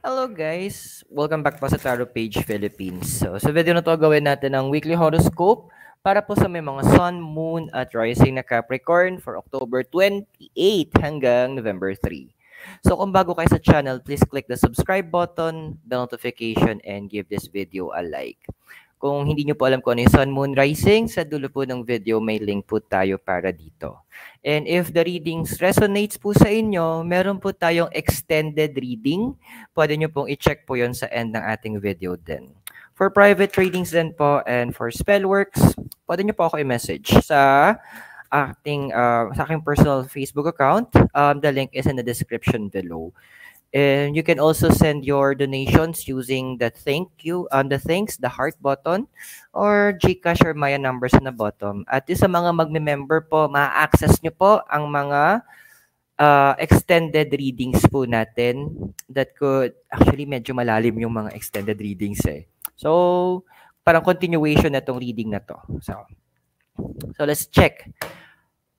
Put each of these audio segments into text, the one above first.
Hello guys! Welcome back po sa Tarot Page Philippines. So, sa video na to, gawin natin ang weekly horoscope para po sa may mga Sun, Moon at Rising na Capricorn for October 28 hanggang November 3. So, kung bago kayo sa channel, please click the subscribe button, the notification, and give this video a like. Kung hindi nyo po alam kung ano yung Sun, Moon, Rising, sa dulo po ng video, may link po tayo para dito. And if the readings resonates po sa inyo, meron po tayong extended reading. Pwede nyo pong i-check po yon sa end ng ating video din. For private readings din po and for spellworks, pwede nyo po ako i-message sa aking personal Facebook account. The link is in the description below. And you can also send your donations using the thank you, the thanks, the heart button, or GCash or Maya numbers na bottom. At sa mga magme-member po, ma-access nyo po ang mga extended readings po natin that could, actually medyo malalim yung mga extended readings eh. So, parang continuation na tong reading na to. So let's check.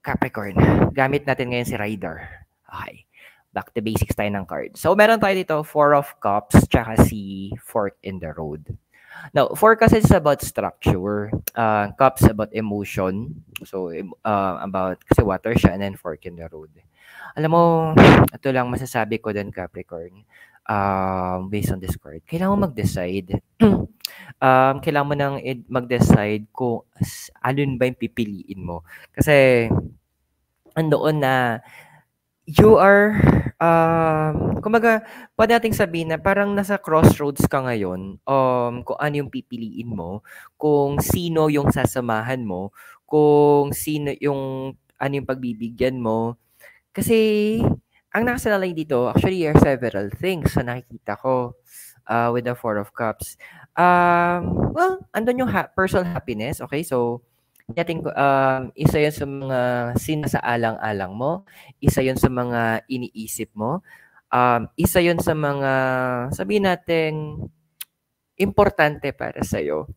Capricorn, gamit natin ngayon si Rider. Okay. Back to basics tayo ng card. So, meron tayo dito, Four of Cups, tsaka si Fork in the Road. Now, Four kasi is about structure. Cups about emotion. So, about, kasi water siya, and then Fork in the Road. Alam mo, ito lang masasabi ko din, Capricorn. Based on this card, kailangan mo mag-decide. Kailangan mo nang mag-decide kung alin ba yung pipiliin mo. Kasi, andoon na, you are, kumbaga, pwede nating sabihin na parang nasa crossroads ka ngayon, kung ano yung pipiliin mo, kung sino yung sasamahan mo, kung sino yung, ano yung pagbibigyan mo. Kasi, ang nakasalalay dito, actually, are several things na nakikita ko with the Four of Cups. Well, andun yung personal happiness, okay? So, natin isa yun sa mga sinasaalang-alang mo, isa yun sa mga iniisip mo, isa yun sa mga, sabihin natin, importante para sa'yo.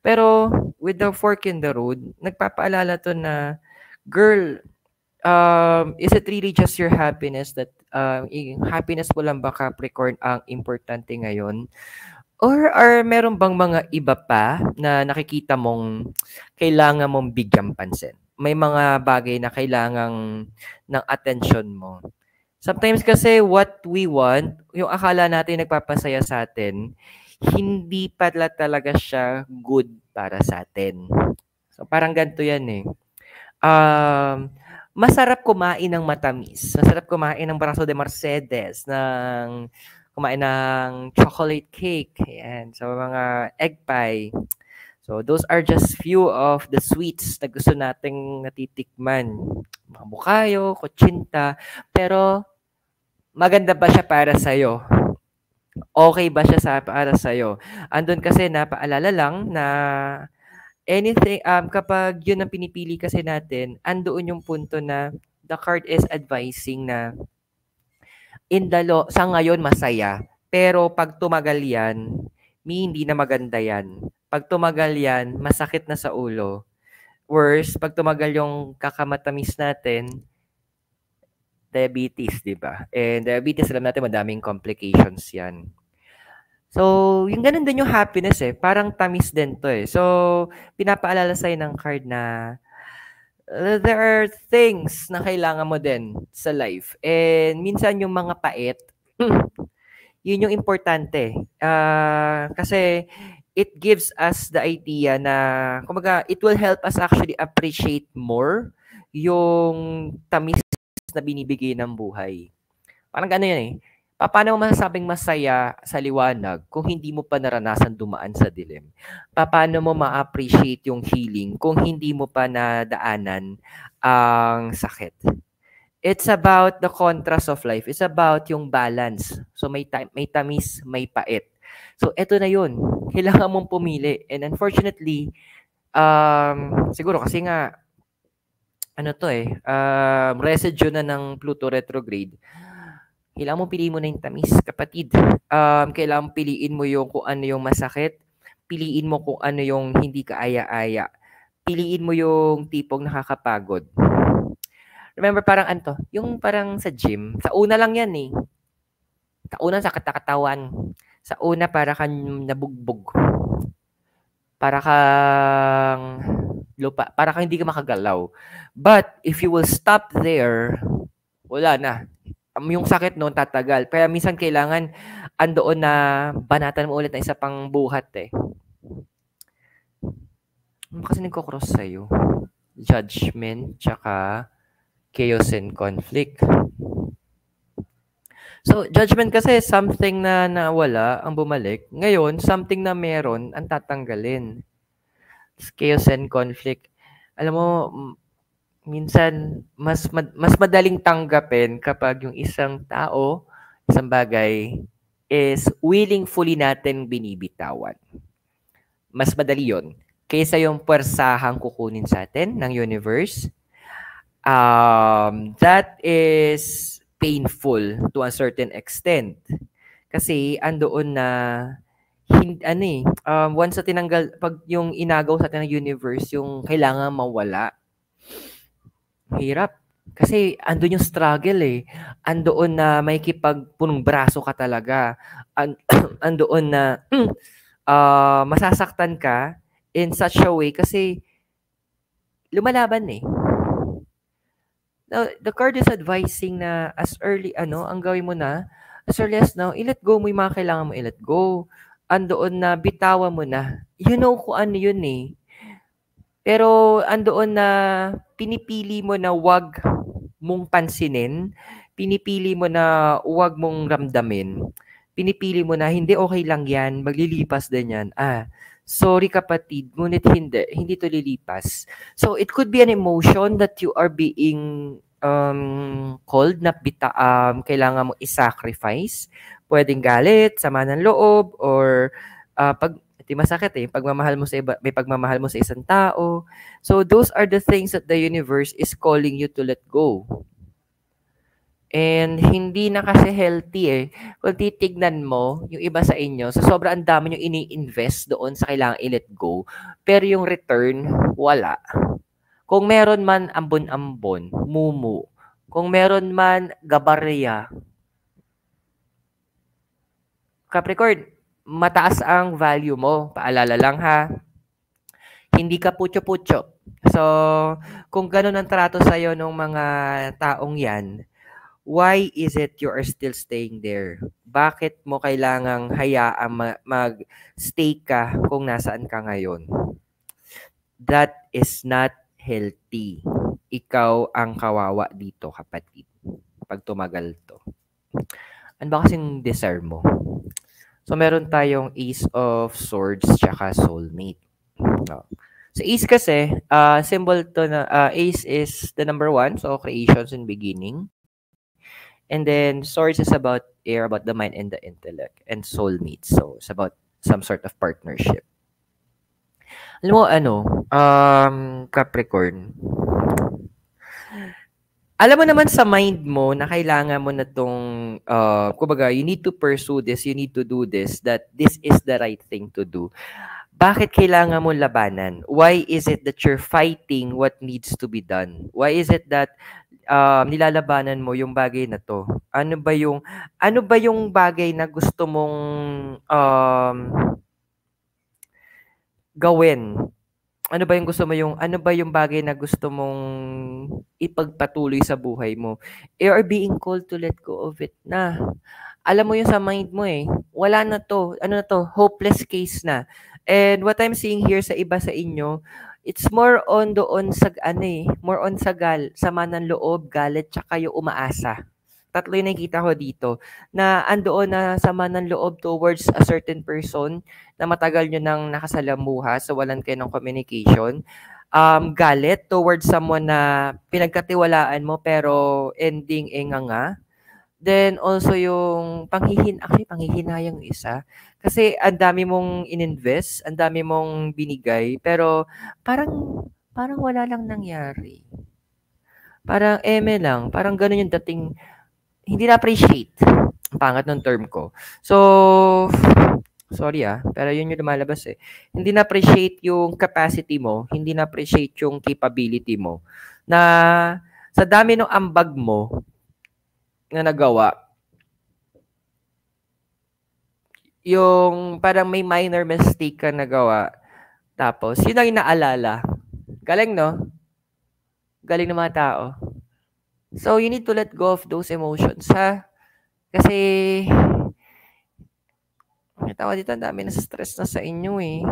Pero, with the fork in the road, nagpapaalala to na, girl, is it really just your happiness that, happiness mo lang ba, Capricorn, ang importante ngayon? Or meron bang mga iba pa na nakikita mong kailangan mong bigyang pansin? May mga bagay na kailangang ng attention mo. Sometimes kasi what we want, yung akala natin nagpapasaya sa atin, hindi pala talaga siya good para sa atin. So parang ganito yan eh. Masarap kumain ng matamis. Masarap kumain ng braso de Mercedes, kumain ng chocolate cake, ayan. So, mga egg pie. So, those are just few of the sweets na gusto nating natitikman. Mga bukayo, kutsinta. Pero, maganda ba siya para sa'yo? Okay ba siya para sa'yo? Andun kasi napaalala lang na anything, kapag yun ang pinipili kasi natin, andoon yung punto na the card is advising na sa ngayon masaya, pero pag tumagal yan, hindi na maganda yan. Pag tumagal yan, masakit na sa ulo. Worse, pag tumagal yung kakamatamis natin, diabetes, di ba? And diabetes, alam natin, madaming complications yan. So, yung ganun din yung happiness eh. Parang tamis din to eh. So, pinapaalala sa'yo ng card na there are things na kailangan mo din sa life. And minsan yung mga pait, yun yung importante. Kasi it gives us the idea na, kumbaga, it will help us actually appreciate more yung tamis na binibigay ng buhay. Parang gano'n yan eh. Paano mo masasabing masaya sa liwanag kung hindi mo pa naranasan dumaan sa dilim? Paano mo ma-appreciate yung healing kung hindi mo pa nadaanan ang sakit? It's about the contrast of life. It's about yung balance. So may tamis, may pait. So eto na yun. Kailangan mong pumili. And unfortunately, siguro kasi nga, ano to eh, residue na ng Pluto retrograde. Kailangan mo piliin mo na yung tamis, kapatid. Kailangan piliin mo yung kung ano yung masakit. Piliin mo kung ano yung hindi kaaya-aya. Piliin mo yung tipong nakakapagod. Remember, parang yung parang sa gym, sa una lang yan eh. Sa una, sakit na katawan. Sa una, para kang nabugbog. Para kang lupa, para kang hindi ka makagalaw. But if you will stop there, wala na. Yung sakit noon tatagal. Kaya minsan kailangan andoon na banatan mo ulit na isa pang buhat eh. Ano kasi nagko-cross sa'yo? Judgment, tsaka chaos and conflict. So, judgment kasi something na nawala ang bumalik. Ngayon, something na meron ang tatanggalin. Chaos and conflict. Alam mo, minsan mas madaling tanggapin kapag yung isang tao, isang bagay is willingly natin binibitawan. Mas madali 'yon kaysa yung puwersahang kukunin sa atin ng universe. That is painful to a certain extent. Kasi andoon na once na tinanggal, pag yung inagaw sa atin ng universe, yung kailangan mawala, hirap. Kasi andun yung struggle eh. Andoon na may punong braso ka talaga. Andoon na masasaktan ka in such a way kasi lumalaban eh. Now, the card is advising na as early, ang gawin mo na, as early as now, i-let go mo yung mga kailangan mo i-let go. Andoon na, bitawan mo na. You know kung ano yun eh. Pero andoon na pinipili mo na wag mong pansinin, pinipili mo na wag mong ramdamin, pinipili mo na hindi, okay lang yan, maglilipas din yan. Sorry kapatid, ngunit hindi to lilipas. So it could be an emotion that you are being called na kailangan mo i-sacrifice. Pwedeng galit, sama ng loob, or masakit eh, pagmamahal mo sa iba, may pagmamahal mo sa isang tao. So those are the things that the universe is calling you to let go. And hindi na kasi healthy eh. Kung titignan mo, yung iba sa inyo, sa sobrang dami nyo ini-invest doon sa kailangan i-let go, pero yung return, wala. Kung meron man ambon-ambon, mumu. Kung meron man gabarya. Capricorn, mataas ang value mo. Paalala lang ha. Hindi ka putyo-putyo. So, kung ganun ang trato sa'yo ng mga taong yan, why is it you are still staying there? Bakit mo kailangang hayaang mag-stay ka kung nasaan ka ngayon? That is not healthy. Ikaw ang kawawa dito, kapatid. Pag tumagal to. Ano ba kasing desire mo? So, meron tayong Ace of Swords tsaka Soulmate. So, Ace kasi, symbol to na, Ace is the number 1, so creations and beginning. And then Swords is about air, about the mind and the intellect, and soulmates. So it's about some sort of partnership. Alam mo Capricorn, alam mo naman sa mind mo na kailangan mo na tong, kumbaga, you need to pursue this, you need to do this, that this is the right thing to do. Bakit kailangan mo labanan? Why is it that you're fighting what needs to be done? Why is it that nilalabanan mo yung bagay na to? Ano ba yung bagay na gusto mong gawin? Ano ba yung bagay na gusto mong ipagpatuloy sa buhay mo? You are being called to let go of it na. Alam mo yun sa mind mo eh. Wala na to. Ano na to? Hopeless case na. And what I'm seeing here sa iba sa inyo, it's more on doon sa more on sa sama ng loob, galit, tsaka yung umaasa. Tatlo yung nakikita ko dito na andoon na sama ng loob towards a certain person na matagal nyo nang nakasalamuha, so walan kayo ng communication. Galit towards someone na pinagkatiwalaan mo pero ending nga. Then also yung panghihinayang isa. Kasi ang dami mong ininvest, ang dami mong binigay, pero parang wala lang nangyari. Parang lang, parang ganun yung dating, hindi na-appreciate. Pangat ng term ko. So, sorry pero yun yung lumalabas eh. Hindi na-appreciate yung capacity mo, hindi na-appreciate yung capability mo, na sa dami ng ambag mo na nagawa, yung parang may minor mistake ka nagawa, tapos yun ang inaalala. Galing 'no? Galing ng mga tao. So, you need to let go of those emotions, ha? Kasi ang tawag dito, ang dami na stress na sa inyo, eh.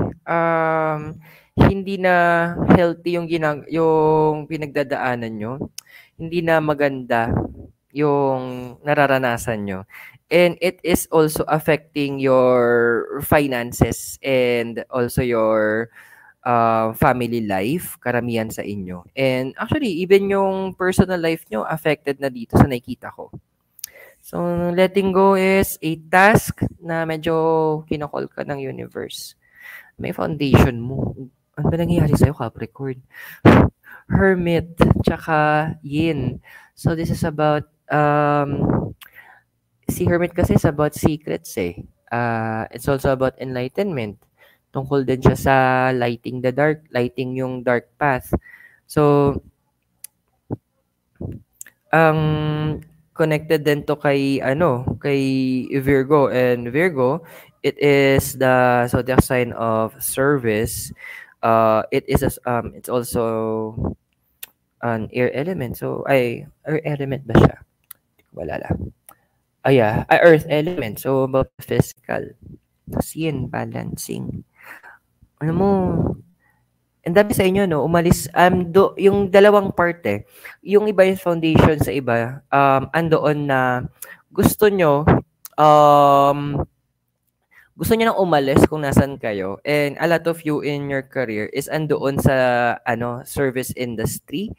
Hindi na healthy yung pinagdadaanan niyo, hindi na maganda yung nararanasan niyo, and it is also affecting your finances and also your, family life, karamihan sa inyo. And actually, even yung personal life niyo affected na dito sa nakikita ko. So, letting go is a task na medyo kino-call ka ng universe. May foundation mo. Ano ba nangyayari sa'yo, Capricorn? Hermit, tsaka Yin. So, this is about, si Hermit kasi is about secrets eh. It's also about enlightenment. Tungkol din siya sa lighting yung dark path. So, ang connected din to kay kay Virgo, and Virgo, it is the zodiac sign of service. It's also an air element. So ay air element ba siya? Wala lang. Yeah, earth element. So about the physical. Tapos yun, balancing. Alam mo, ang dami sa inyo 'no, umalis yung dalawang part, eh. Yung iba yung foundation, sa iba, andoon na gusto nyo, um, gusto niyo nang umalis kung nasaan kayo, and a lot of you in your career is andoon sa service industry,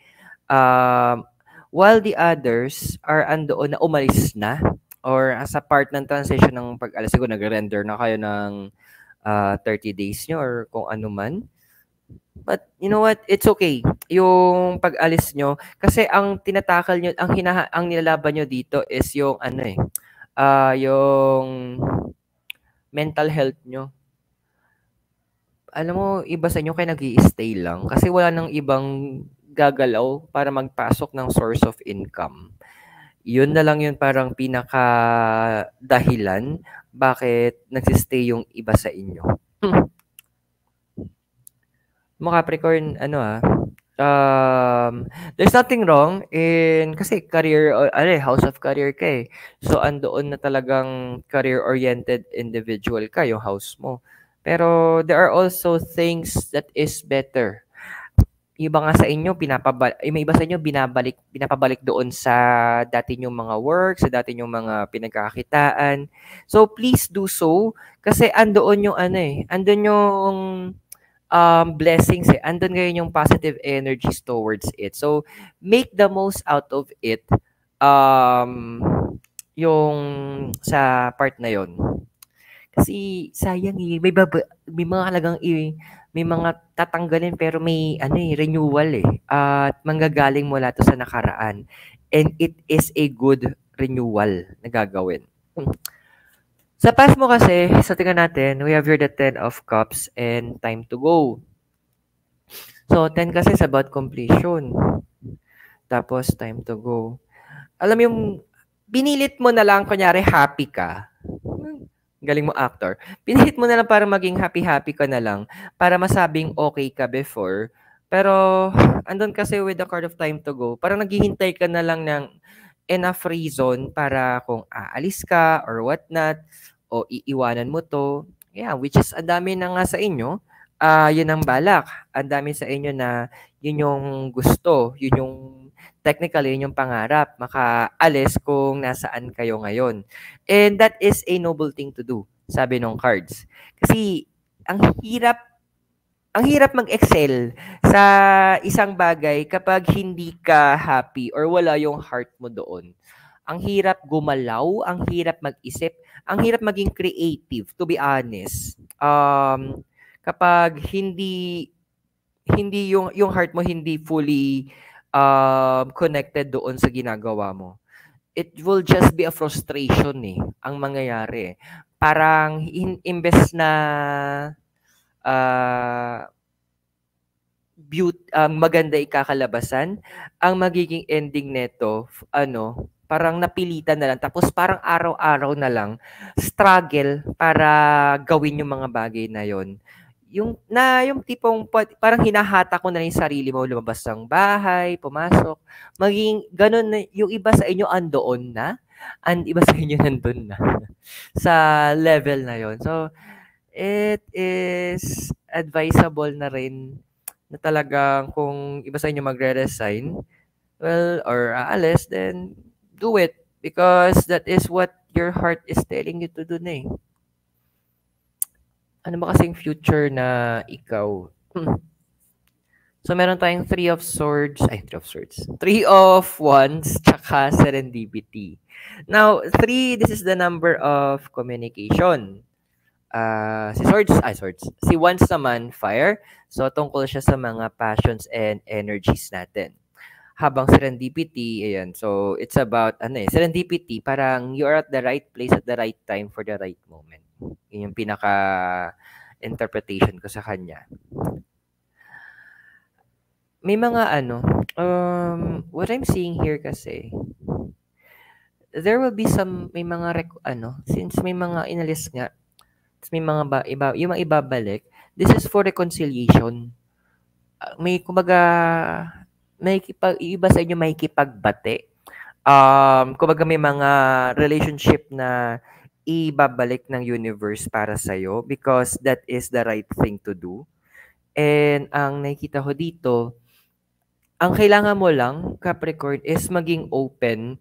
um, while the others are andoon na umalis na or as a part ng transition ng pag-alis. Siguro nagre-render na kayo ng, 30 days niyo or kung ano man. But you know what? It's okay. Yung pag-alis nyo, kasi ang tinatakal nyo, ang nilalaban nyo dito is yung yung mental health nyo. Alam mo, iba sa inyo kaya nag-i-stay lang kasi wala nang ibang gagalaw para magpasok ng source of income. Yun na lang yun, parang pinaka dahilan bakit nagsistay yung iba sa inyo. Mga Capricorn, there's nothing wrong in, kasi career, house of career ka eh. So, andoon na talagang career-oriented individual ka, yung house mo. Pero, there are also things that is better. Yung iba nga sa inyo, may iba sa inyo, pinapabalik doon sa dati nyong mga work, sa dati nyong mga pinagkakakitaan. So, please do so. Kasi andoon yung andun yung blessings eh. Andun ngayon yung positive energies towards it. So, make the most out of it, um, yung sa part na yon. Kasi sayang eh, may mga halagang may mga tatanggalin pero may renewal eh. At manggagaling mula to sa nakaraan. And it is a good renewal na gagawin. Sa past mo kasi, sa tingnan natin, we have here the 10 of Cups and time to go. So, 10 kasi is about completion. Tapos, time to go. Alam mo yung, pinilit mo na lang, kunyari, happy ka. Galing mo, actor. Pinilit mo na lang para maging happy-happy ka na lang. Para masabing okay ka before. Pero, andun kasi with the card of time to go, parang naghihintay ka na lang ng enough reason para kung aalis ka or whatnot, o iiwanan mo to. Yeah, which is ang dami na nga sa inyo. Yun ang balak. Ang dami sa inyo na yun yung gusto, yun yung technically yun yung pangarap, makaalis kung nasaan kayo ngayon. And that is a noble thing to do, sabi ng cards. Kasi ang hirap mag-excel sa isang bagay kapag hindi ka happy or wala yung heart mo doon. Ang hirap gumalaw, ang hirap mag-isip, ang hirap maging creative, to be honest. Kapag hindi yung heart mo hindi fully connected doon sa ginagawa mo. It will just be a frustration eh, ang mangyayari. Parang imbes na maganda ikakalabasan, ang magiging ending neto, parang napilitan na lang tapos parang araw-araw na lang struggle para gawin yung mga bagay na yon. Yung tipong parang hinahata ko na lang yung sarili mo lumabas ng bahay, pumasok, maging gano'n na yung iba sa inyo andoon na, and iba sa inyo nandun na sa level na yon. So, it is advisable na rin na talagang kung iba sa inyo magre-resign, well, or aalis, then do it because that is what your heart is telling you to do na eh. Ano ba kasing future na ikaw? So, meron tayong Three of Swords. Three of Wands, tsaka Serendipity. Now, three, this is the number of communication. Si Wands naman, fire. So, tungkol siya sa mga passions and energies natin. Habang serendipity, ayan. So, it's about, serendipity, parang you are at the right place at the right time for the right moment. Yun yung pinaka-interpretation ko sa kanya. May mga what I'm seeing here kasi, there will be may mga, since may mga inalis nga, may mga yung mga ibabalik, this is for reconciliation. May kumbaga, iba sa inyo makikipagbati. Kumbaga may mga relationship na ibabalik ng universe para sa'yo because that is the right thing to do. And ang nakikita ko dito, ang kailangan mo lang, Capricorn, is maging open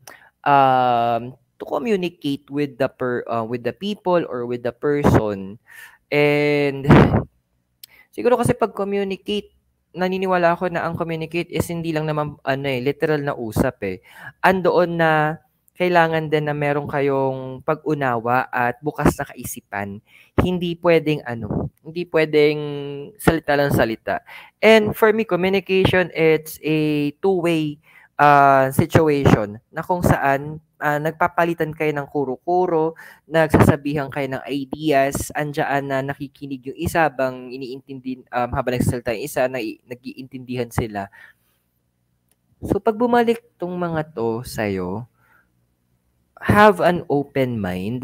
to communicate with the people or with the person. And siguro kasi pag communicate, naniniwala ako na ang communicate is hindi lang naman literal na usap eh. Andoon na kailangan din na meron kayong pag-unawa at bukas na kaisipan. Hindi pwedeng salita lang salita. And for me, communication, it's a two-way situation na kung saan nagpapalitan kayo ng kuro-kuro, nagsasabihan kayo ng ideas, andiyan na nakikinig yung isa habang habang nagsasalita yung isa, nag-iintindihan sila. So, pag bumalik tong mga to sa'yo, have an open mind.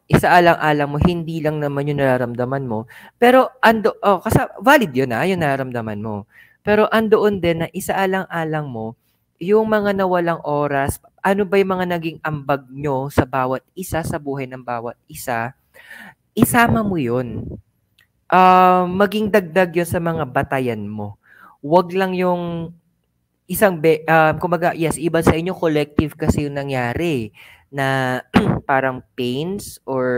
Isaalang-alang mo, hindi lang naman yung nararamdaman mo. Pero, kasi valid yun yung nararamdaman mo. Pero, andoon din na isaalang-alang mo, yung mga nawalang oras, ano ba yung mga naging ambag nyo sa bawat isa, sa buhay ng bawat isa, isama mo yun. Maging dagdag yun sa mga batayan mo. Wag lang yung kumbaga, yes, iba sa inyo, collective kasi yung nangyari na parang pains or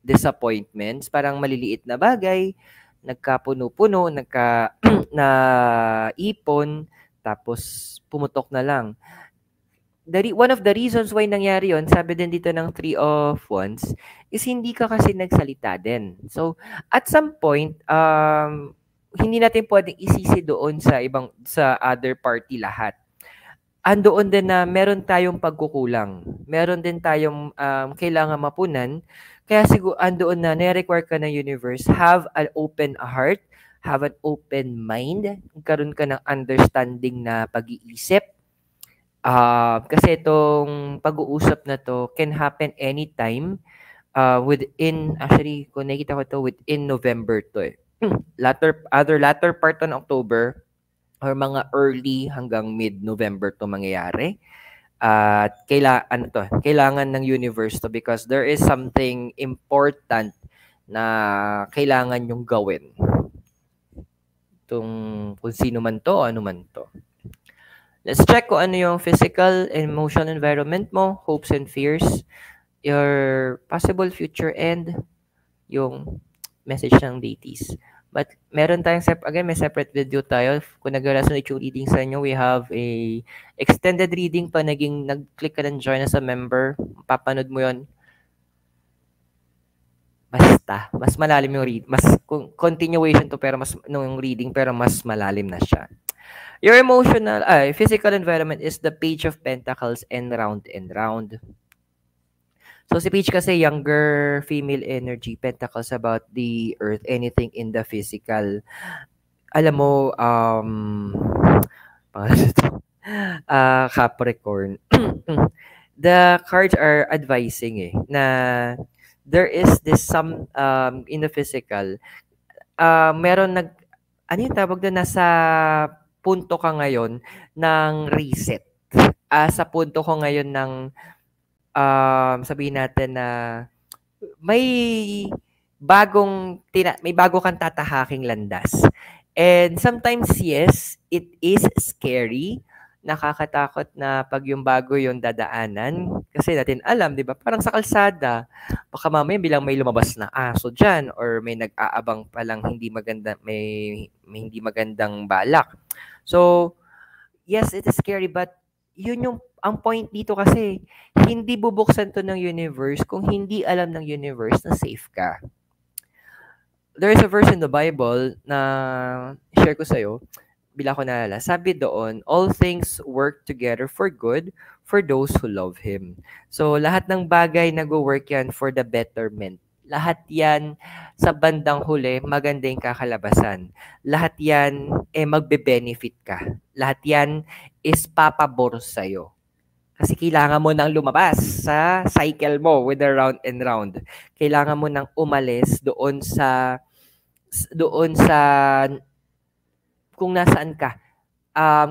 disappointments, parang maliliit na bagay, nagkapuno-puno, na ipon, tapos pumutok na lang. One of the reasons why nangyari yon, sabi din dito ng Three of Wands, is hindi ka kasi nagsalita din. So, at some point, hindi natin pwedeng isisi doon sa other party lahat. Andoon din na meron tayong pagkukulang. Meron din tayong kailangan mapunan. Kaya siguro andoon na require ka ng universe, have an open heart, have an open mind, karoon ka ng understanding na pag-iisip. Kasi itong pag-uusap na to can happen anytime actually, kung nakikita ko to, within November to eh. latter part ng October or mga early hanggang mid-November to mangyayari. At kailangan ng universe to because there is something important na kailangan yung gawin. Kung sino man to, ano man to. Let's check kung ano yung physical and emotional environment mo, hopes and fears, your possible future, and yung message ng deities. But meron tayong may separate video tayo. Kung nag-resonate yung reading sa inyo, we have a extended reading pa nag-click ka ng join as a member. Papanood mo yon. Basta, mas malalim yung read. Continuation to pero nung reading pero mas malalim na siya. Your physical environment is the Page of Pentacles and round and round. So si Page kasi younger female energy, Pentacles about the earth, anything in the physical. Alam mo, Capricorn. The cards are advising na there is this some in the physical, meron ano yung tawag doon, nasa punto ka ngayon ng reset. Sa punto ko ngayon ng sabihin natin na may may bago kang tatahaking landas. And sometimes, yes, it is scary. Nakakatakot na pag yung bago yung dadaanan. Kasi natin alam, di ba? Parang sa kalsada, baka mamaya bilang may lumabas na aso dyan or may nag-aabang palang may hindi magandang balak. So, yes, it is scary, but yun yung ang point dito kasi hindi bubuksan to ng universe kung hindi alam ng universe na safe ka. There is a verse in the Bible na share ko sa'yo, bila ko naalala. Sabi doon, all things work together for good for those who love Him. So, lahat ng bagay nag-work yan for the betterment. Lahat yan sa bandang huli, maganda yung kakalabasan. Lahat yan, magbe-benefit ka. Lahat yan is papabor sa'yo. Kasi kailangan mo nang lumabas sa cycle mo with the round and round. Kailangan mo nang umalis doon sa kung nasaan ka.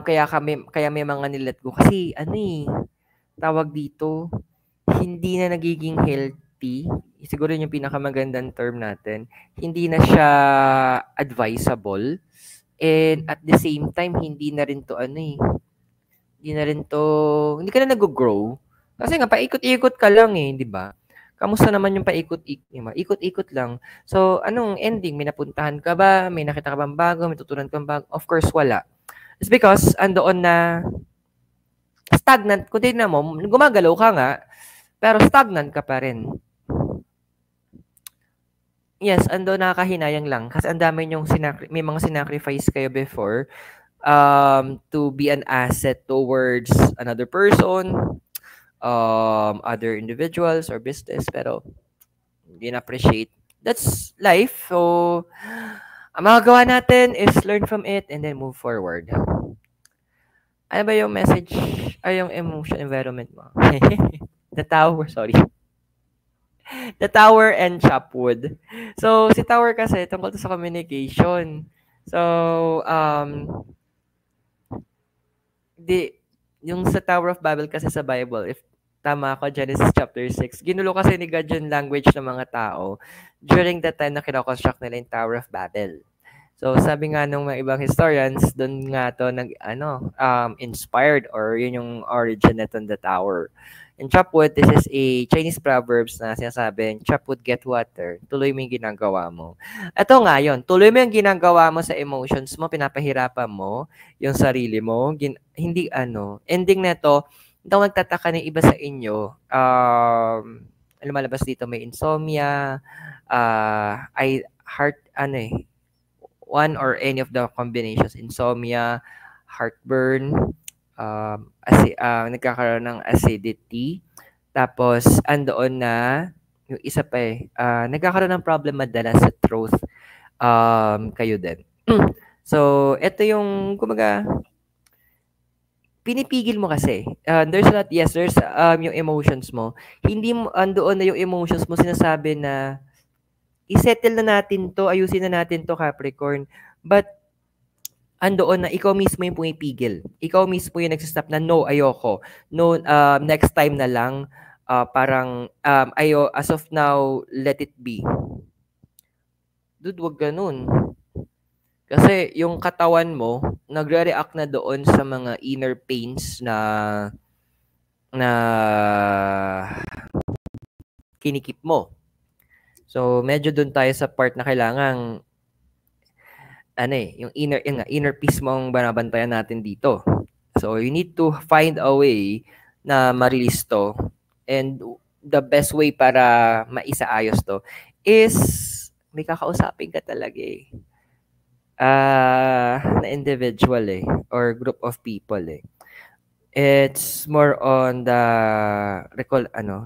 Kaya may mga nilet go. Kasi tawag dito, hindi na nagiging healthy. Siguro yung pinakamagandang term natin. Hindi na siya advisable. And at the same time, hindi na rin to hindi ka na nag-grow. Kasi nga, paikot-ikot ka lang di ba? Kamusta naman yung ikot-ikot lang. So, anong ending? May napuntahan ka ba? May nakita ka bang bago? May tutunan ka bang bago? Of course, wala. It's because, andoon na stagnant. Kung tignan mo, gumagalaw ka nga, pero stagnant ka pa rin. Yes, ando nakakahinayang lang. Kasi ang dami yung may mga sinacrifice kayo before to be an asset towards another person, other individuals or business, pero hindi na-appreciate. That's life. So, ang magagawa natin is learn from it and then move forward. Ano ba yung message, ay yung emotion environment mo? The Tower, sorry. The Tower and Chopwood. So, si Tower kasi, tungkol to sa communication. So, yung sa Tower of Babel kasi sa Bible, if tama ako, Genesis chapter 6, ginulo kasi ni God yung language ng mga tao during the time na kinoconstruct nila yung Tower of Babel. So, sabi nga nung mga ibang historians, doon nga to inspired or yun yung origin nito the tower. In Chopwood, this is a Chinese proverbs na sinasabing, Chopwood, get water. Tuloy mo yung ginagawa mo. Ito nga yun, tuloy mo yung ginagawa mo sa emotions mo, pinapahirapan mo yung sarili mo. Ending nito, hindi ako nagtataka ng iba sa inyo. Lumalabas dito may insomnia, one or any of the combinations, insomnia, heartburn, nagkakaroon ng acidity, tapos andoon na yung isa pa nagkakaroon ng problem madalas sa throat, kayo din. So, ito yung kumbaga pinipigil mo kasi. There's yung emotions mo. Hindi mo andoon na yung emotions mo sinasabi na i-settle na natin to, ayusin na natin to, Capricorn. But andoon na ikaw mismo yung pumipigil. Ikaw mismo yung nagsistop na no, ayoko. No, next time na lang. Parang as of now, let it be. Dude, wag ganun. Kasi yung katawan mo, nagre-react na doon sa mga inner pains na kinikip mo. So, medyo doon tayo sa part na kailangang yung inner peace mong banabantayan natin dito. So, you need to find a way na ma-release to. And the best way para maisaayos to is may kakausapin ka talaga na individual or group of people It's more on the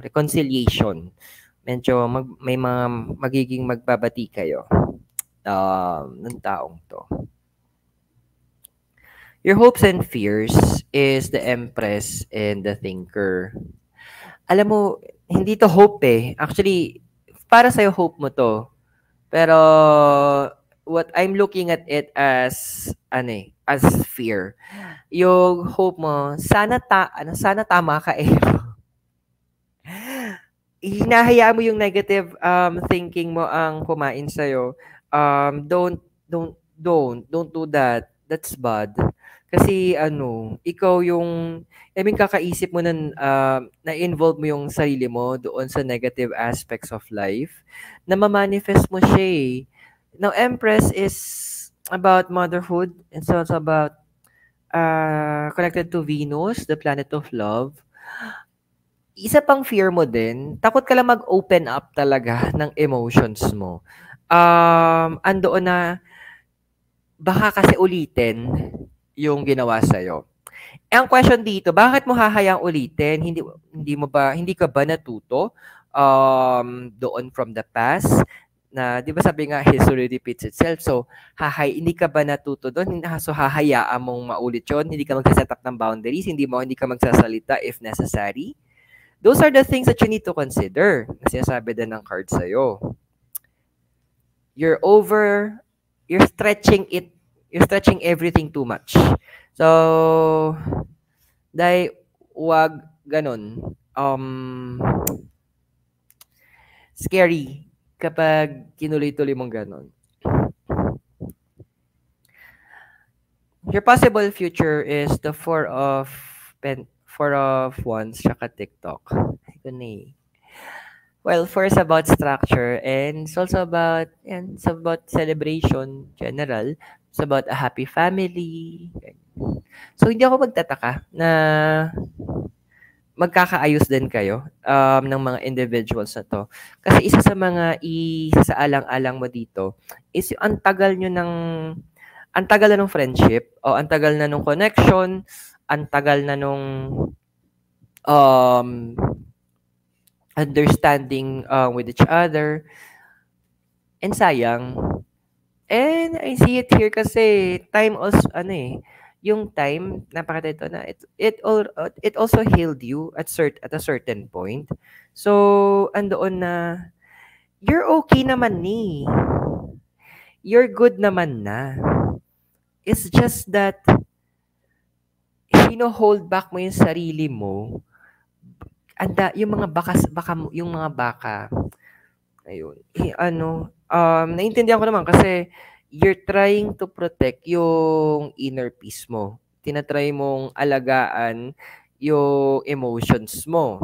reconciliation. Medyo may mga magiging magbabati kayo ng taong to. Your hopes and fears is the Empress and the Thinker. Alam mo, hindi to hope eh. Actually, para sa'yo hope mo to. Pero what I'm looking at it as as fear. Yung hope mo, sana tama ka eh. Hinahayaan mo yung negative thinking mo ang kumain sa don't do that. That's bad. Kasi ikaw yung kakaisip mo na-involve mo yung sarili mo doon sa negative aspects of life na ma-manifest mo siya eh. Now, Empress is about motherhood. It's also about connected to Venus, the planet of love. Isa pang fear mo din, takot ka lang mag-open up talaga ng emotions mo. Andoon na baka kasi ulitin yung ginawa sa'yo. Ang question dito, bakit mo hahayang ulitin? Hindi ka ba natuto doon from the past? Na 'di ba sabi nga history repeats itself. So, hindi ka ba natuto doon? So hahayaan mong maulit 'yon, hindi ka magse-set up ng boundaries, hindi ka magsasalita if necessary. Those are the things that you need to consider. Sinasabi din ng card sa'yo. You're stretching everything too much. So, wag ganun. Scary kapag kinuloy-tuloy mong ganun. Your possible future is the Four of Wands tsaka TikTok. Well, first about structure and it's also about celebration general. It's about a happy family. So hindi ako magtataka na magkakaayos din kayo ng mga individuals na to. Kasi isa sa mga isasaalang-alang mo dito is yung ang tagal na ng friendship o ang tagal na nung connection, ang tagal na nung understanding with each other. And sayang. And I see it here kasi time also yung time napakadito na it also healed you at a certain point. So andoon na you're okay naman ni. You're good naman na. It's just that hold back mo yung sarili mo. Yung mga baka ayun. Naintindihan ko naman kasi you're trying to protect yung inner peace mo. Tinatry mong alagaan yung emotions mo.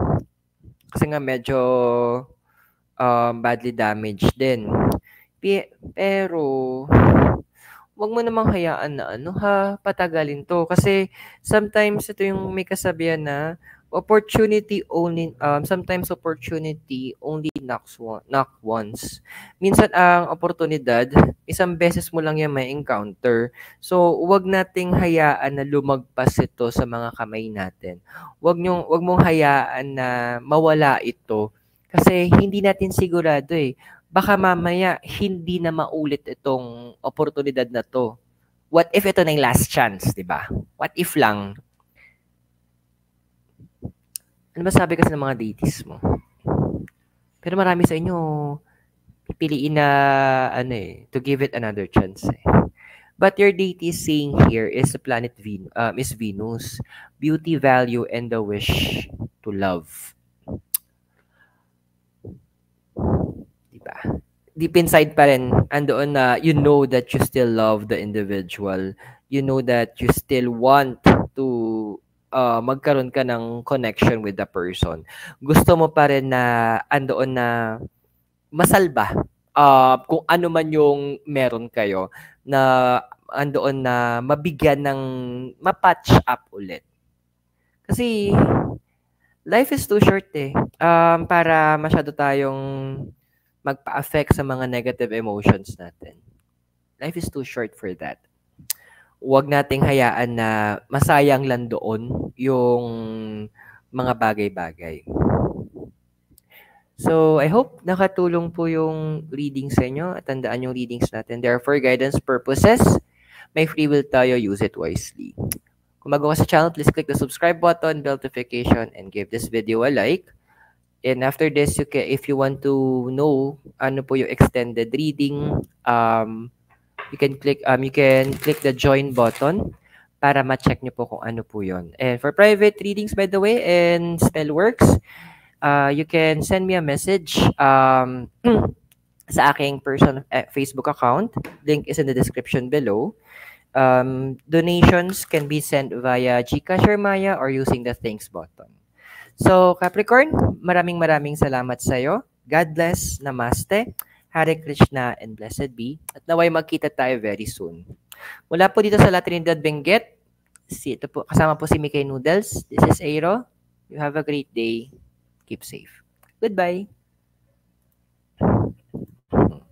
Kasi nga medyo badly damaged din. Pero wag mo namang hayaan na patagalin to. Kasi sometimes ito yung may kasabihan na sometimes opportunity only knock once. Minsan ang oportunidad, isang beses mo lang yan may encounter. So, wag nating hayaan na lumagpas ito sa mga kamay natin. Wag mong hayaan na mawala ito kasi hindi natin sigurado eh. Baka mamaya hindi na maulit itong oportunidad na to. What if ito na yung last chance, 'di ba? What if lang? Ano ba sabi kasi ng mga deities mo? Pero marami sa inyo pipiliin na to give it another chance eh. But your deity is saying here is the planet is Venus, beauty, value, and the wish to love. Diba? Deep inside pa rin, andoon na you know that you still love the individual. You know that you still want to magkaroon ka ng connection with the person. Gusto mo pa rin na andoon na masalba kung ano man yung meron kayo na andoon na mabigyan ng ma-patch up ulit. Kasi life is too short eh. Para masyado tayong magpa-affect sa mga negative emotions natin. Life is too short for that. Huwag nating hayaan na masayang lang doon yung mga bagay-bagay. So, I hope nakatulong po yung readings sa inyo at tandaan yung readings natin. They are for guidance purposes. May free will tayo, use it wisely. Kung bago ka sa channel, please click the subscribe button, bell notification, and give this video a like. And after this, if you want to know ano po yung extended reading, you can click the join button para ma-check nyo po kung ano po yon. And for private readings, by the way, and spell works, you can send me a message sa aking Facebook account. Link is in the description below. Donations can be sent via GCash or Maya or using the thanks button. So, Capricorn, maraming salamat sa iyo. God bless, namaste, Hare Krishna, and blessed be. At naway magkita tayo very soon. Mula po dito sa La Trinidad, Benguet, kasama po si Mickey Noodles. This is Airo. You have a great day. Keep safe. Goodbye.